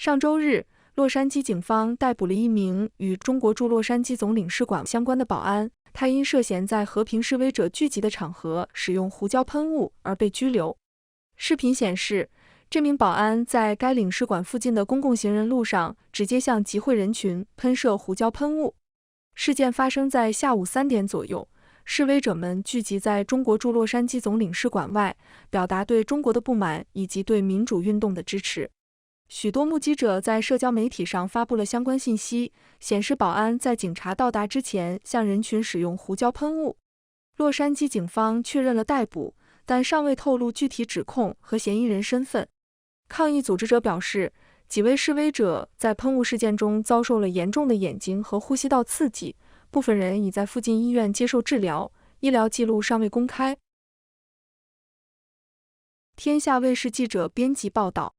上周日，洛杉矶警方逮捕了一名与中国驻洛杉矶总领事馆相关的保安，他因涉嫌在和平示威者聚集的场合使用胡椒喷雾而被拘留。视频显示，这名保安在该领事馆附近的公共行人路上直接向集会人群喷射胡椒喷雾。事件发生在下午3点左右，示威者们聚集在中国驻洛杉矶总领事馆外，表达对中国的不满以及对民主运动的支持。许多目击者在社交媒体上发布了相关信息，显示保安在警察到达之前向人群使用胡椒喷雾。洛杉矶警方确认了逮捕，但尚未透露具体指控和嫌疑人身份。抗议组织者表示，几位示威者在喷雾事件中遭受了严重的眼睛和呼吸道刺激，部分人已在附近医院接受治疗，医疗记录尚未公开。天下卫视记者编辑报道。